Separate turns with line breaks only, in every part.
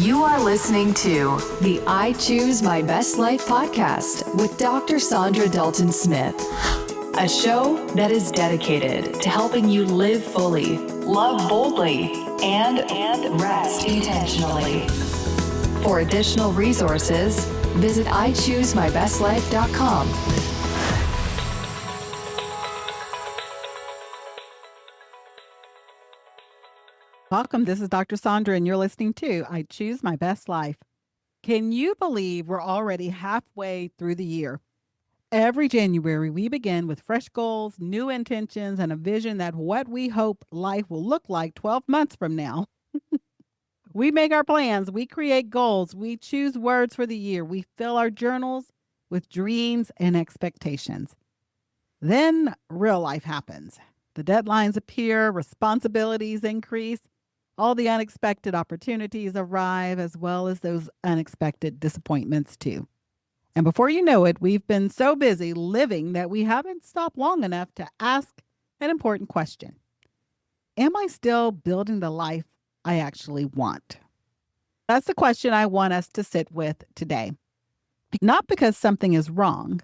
You are listening to the I Choose My Best Life podcast with Dr. Saundra Dalton-Smith, a show that is dedicated to helping you live fully, love boldly, and rest intentionally. For additional resources, visit ichoosemybestlife.com.
Welcome. This is Dr. Saundra, and you're listening to I Choose My Best Life. Can you believe we're already halfway through the year? Every January, we begin with fresh goals, new intentions, and a vision that what we hope life will look like 12 months from now. We make our plans, we create goals, we choose words for the year, we fill our journals with dreams and expectations. Then real life happens. The deadlines appear, responsibilities increase, all the unexpected opportunities arrive, as well as those unexpected disappointments too. And before you know it, we've been so busy living that we haven't stopped long enough to ask an important question. Am I still building the life I actually want? That's the question I want us to sit with today. Not because something is wrong,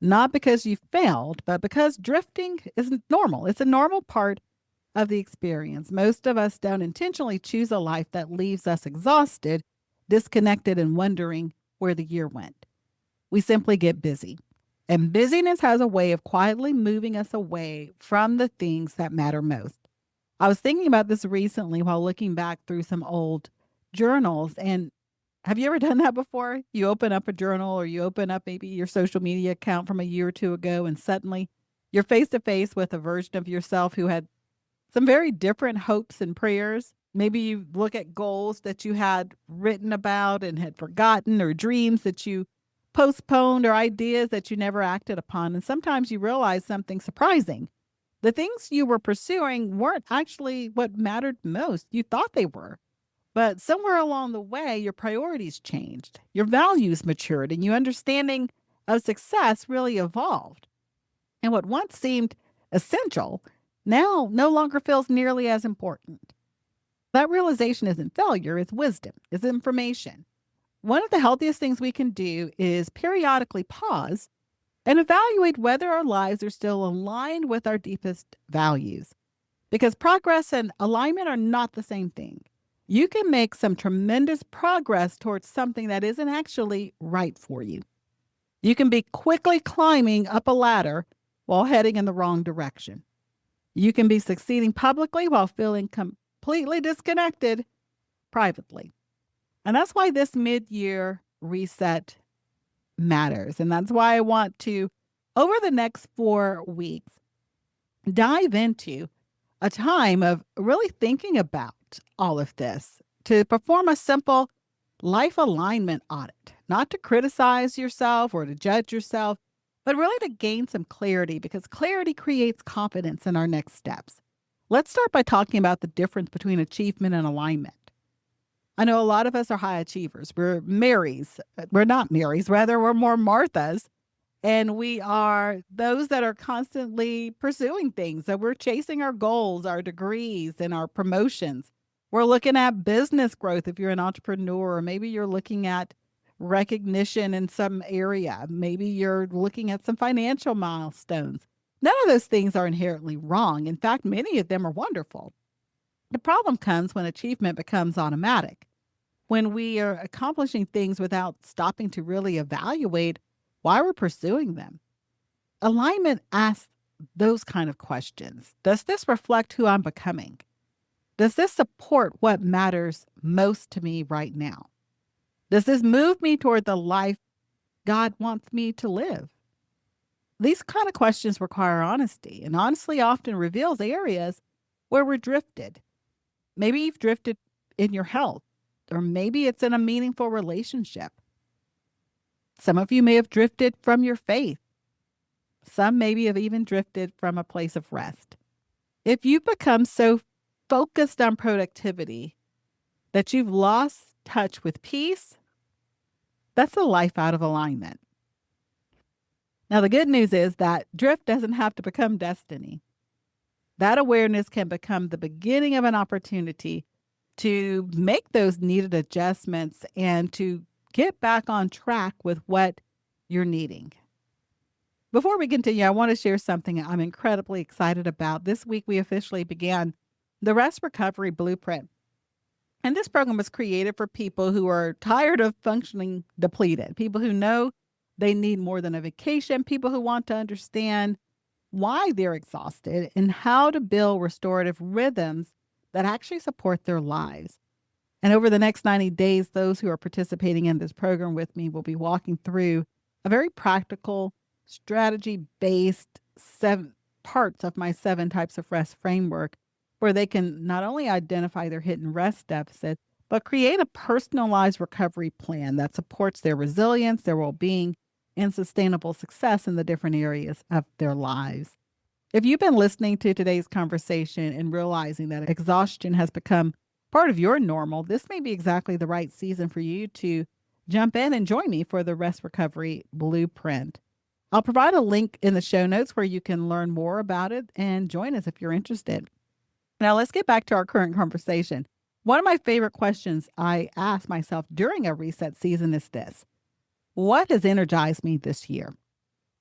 not because you failed, but because drifting isn't normal. It's a normal part of the experience. Most of us don't intentionally choose a life that leaves us exhausted, disconnected, and wondering where the year went. We simply get busy. And busyness has a way of quietly moving us away from the things that matter most. I was thinking about this recently while looking back through some old journals. And have you ever done that before? You open up a journal or you open up maybe your social media account from a year or two ago, and suddenly you're face to face with a version of yourself who had some very different hopes and prayers. Maybe you look at goals that you had written about and had forgotten, or dreams that you postponed, or ideas that you never acted upon. And sometimes you realize something surprising. The things you were pursuing weren't actually what mattered most. You thought they were. But somewhere along the way, your priorities changed, your values matured, and your understanding of success really evolved. And what once seemed essential now no longer feels nearly as important. That realization isn't failure, it's wisdom, it's information. One of the healthiest things we can do is periodically pause and evaluate whether our lives are still aligned with our deepest values. Because progress and alignment are not the same thing. You can make some tremendous progress towards something that isn't actually right for you. You can be quickly climbing up a ladder while heading in the wrong direction. You can be succeeding publicly while feeling completely disconnected privately. And that's why this mid-year reset matters. And that's why I want to, over the next 4 weeks, dive into a time of really thinking about all of this, to perform a simple life alignment audit, not to criticize yourself or to judge yourself, but really to gain some clarity, because clarity creates confidence in our next steps. Let's start by talking about the difference between achievement and alignment. I know a lot of us are high achievers. We're Marys. We're not Marys, rather, we're more Marthas. And we are those that are constantly pursuing things. So we're chasing our goals, our degrees, and our promotions. We're looking at business growth if you're an entrepreneur, or maybe you're looking at recognition in some area. Maybe you're looking at some financial milestones. None of those things are inherently wrong. In fact, many of them are wonderful. The problem comes when achievement becomes automatic, when we are accomplishing things without stopping to really evaluate why we're pursuing them. Alignment asks those kind of questions. Does this reflect who I'm becoming? Does this support what matters most to me right now? Does this move me toward the life God wants me to live? These kind of questions require honesty, and honesty often reveals areas where we're drifted. Maybe you've drifted in your health, or maybe it's in a meaningful relationship. Some of you may have drifted from your faith. Some maybe have even drifted from a place of rest. If you've become so focused on productivity that you've lost touch with peace, that's a life out of alignment. Now, the good news is that drift doesn't have to become destiny. That awareness can become the beginning of an opportunity to make those needed adjustments and to get back on track with what you're needing. Before we continue, I want to share something I'm incredibly excited about. This week, we officially began the Rest Recovery Blueprint. And this program was created for people who are tired of functioning depleted, people who know they need more than a vacation, people who want to understand why they're exhausted and how to build restorative rhythms that actually support their lives. And over the next 90 days, those who are participating in this program with me will be walking through a very practical, strategy based 7 parts of my 7 types of rest framework, where they can not only identify their hidden rest deficit, but create a personalized recovery plan that supports their resilience, their well being, and sustainable success in the different areas of their lives. If you've been listening to today's conversation and realizing that exhaustion has become part of your normal, this may be exactly the right season for you to jump in and join me for the Rest Recovery Blueprint. I'll provide a link in the show notes where you can learn more about it and join us if you're interested. Now, let's get back to our current conversation. One of my favorite questions I ask myself during a reset season is this: what has energized me this year?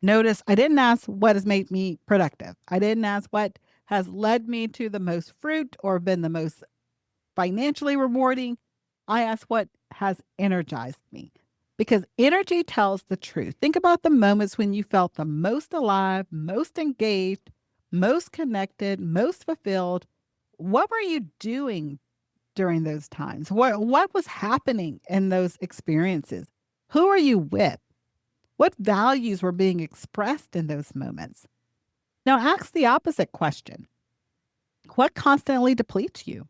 Notice I didn't ask what has made me productive. I didn't ask what has led me to the most fruit or been the most financially rewarding. I asked what has energized me, because energy tells the truth. Think about the moments when you felt the most alive, most engaged, most connected, most fulfilled. What were you doing during those times? What was happening in those experiences? Who are you with? What values were being expressed in those moments? Now ask the opposite question. What constantly depletes you?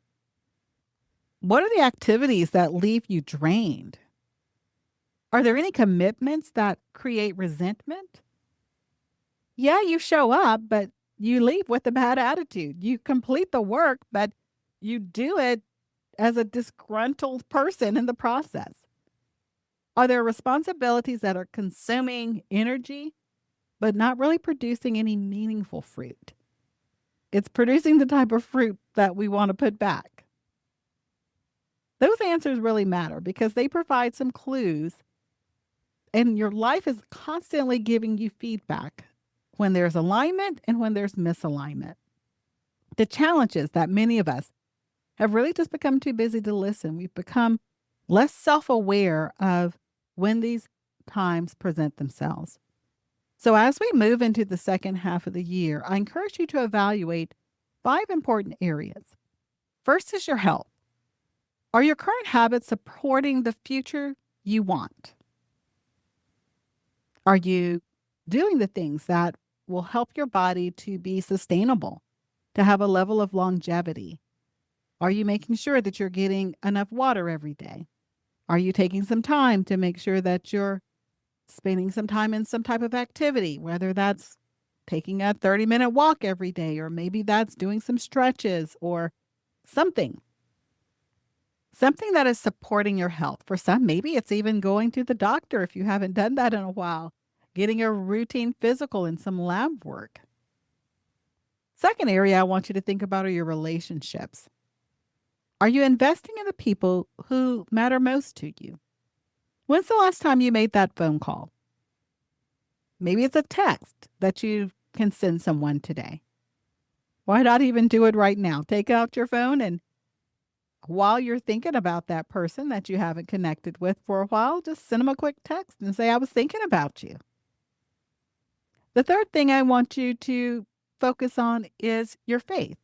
What are the activities that leave you drained? Are there any commitments that create resentment? Yeah, you show up, but you leave with a bad attitude. You complete the work, but you do it as a disgruntled person in the process. Are there responsibilities that are consuming energy, but not really producing any meaningful fruit? It's producing the type of fruit that we want to put back. Those answers really matter because they provide some clues, and your life is constantly giving you feedback when there's alignment and when there's misalignment. The challenge is that many of us have really just become too busy to listen. We've become less self-aware of when these times present themselves. So as we move into the second half of the year, I encourage you to evaluate 5 important areas. First is your health. Are your current habits supporting the future you want? Are you doing the things that will help your body to be sustainable, to have a level of longevity? Are you making sure that you're getting enough water every day? Are you taking some time to make sure that you're spending some time in some type of activity, whether that's taking a 30-minute walk every day, or maybe that's doing some stretches or something that is supporting your health. For some, maybe it's even going to the doctor if you haven't done that in a while, getting a routine physical and some lab work. Second area I want you to think about are your relationships. Are you investing in the people who matter most to you? When's the last time you made that phone call? Maybe it's a text that you can send someone today. Why not even do it right now? Take out your phone, and while you're thinking about that person that you haven't connected with for a while, just send them a quick text and say, I was thinking about you. The third thing I want you to focus on is your faith.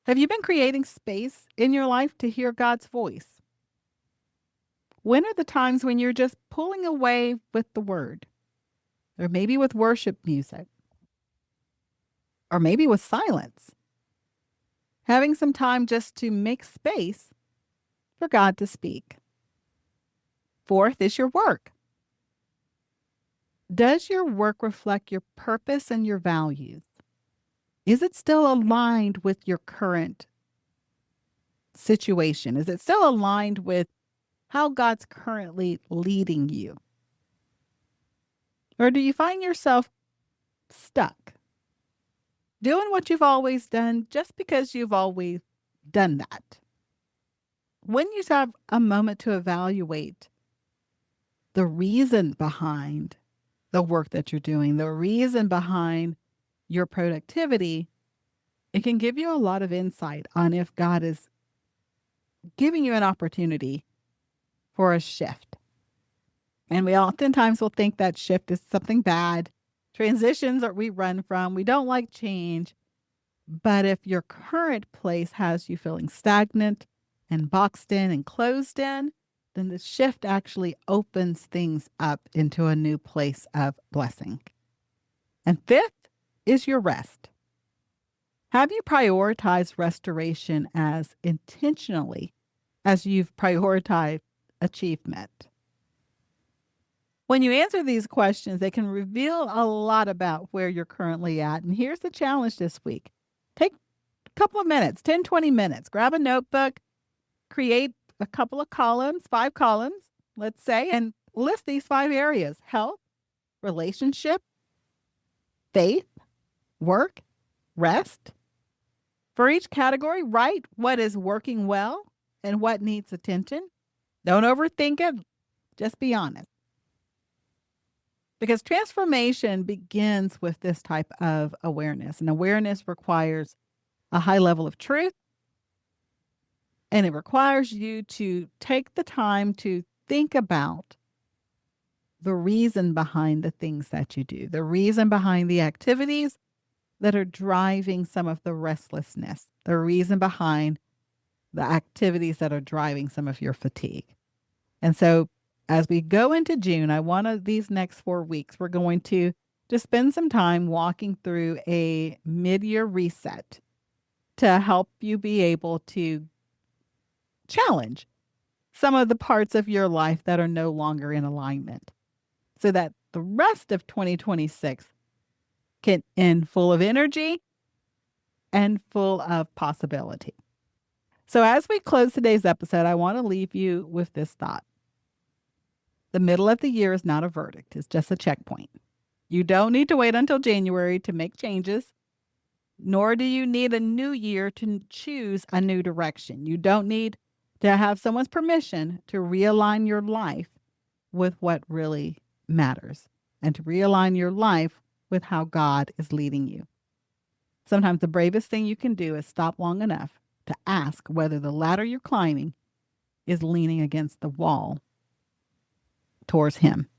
Have you been creating space in your life to hear God's voice? When are the times when you're just pulling away with the word? Or maybe with worship music? Or maybe with silence? Having some time just to make space for God to speak. Fourth is your work. Does your work reflect your purpose and your values? Is it still aligned with your current situation? Is it still aligned with how God's currently leading you? Or do you find yourself stuck doing what you've always done just because you've always done that. When you have a moment to evaluate the reason behind the work that you're doing, the reason behind your productivity, it can give you a lot of insight on if God is giving you an opportunity for a shift. And we oftentimes will think that shift is something bad. Transitions that we run from. We don't like change. But if your current place has you feeling stagnant and boxed in and closed in, then the shift actually opens things up into a new place of blessing. And fifth is your rest. Have you prioritized restoration as intentionally as you've prioritized achievement? When you answer these questions, they can reveal a lot about where you're currently at. And here's the challenge this week. Take a couple of minutes, 10, 20 minutes, grab a notebook, create a couple of columns, 5 columns, let's say, and list these 5 areas: health, relationship, faith, work, rest. For each category, write what is working well and what needs attention. Don't overthink it. Just be honest. Because transformation begins with this type of awareness. And awareness requires a high level of truth. And it requires you to take the time to think about the reason behind the things that you do, the reason behind the activities that are driving some of the restlessness, the reason behind the activities that are driving some of your fatigue. And so as we go into June, these next 4 weeks, we're going to spend some time walking through a mid-year reset to help you be able to challenge some of the parts of your life that are no longer in alignment so that the rest of 2026 can end full of energy and full of possibility. So as we close today's episode, I want to leave you with this thought. The middle of the year is not a verdict. It's just a checkpoint. You don't need to wait until January to make changes, nor do you need a new year to choose a new direction. You don't need to have someone's permission to realign your life with what really matters and to realign your life with how God is leading you. Sometimes the bravest thing you can do is stop long enough to ask whether the ladder you're climbing is leaning against the wall towards Him.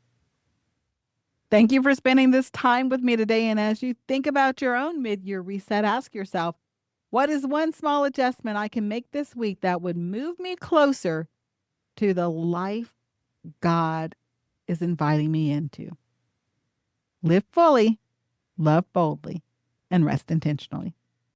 Thank you for spending this time with me today. And as you think about your own mid-year reset, ask yourself, what is one small adjustment I can make this week that would move me closer to the life God is inviting me into? Live fully, love boldly, and rest intentionally.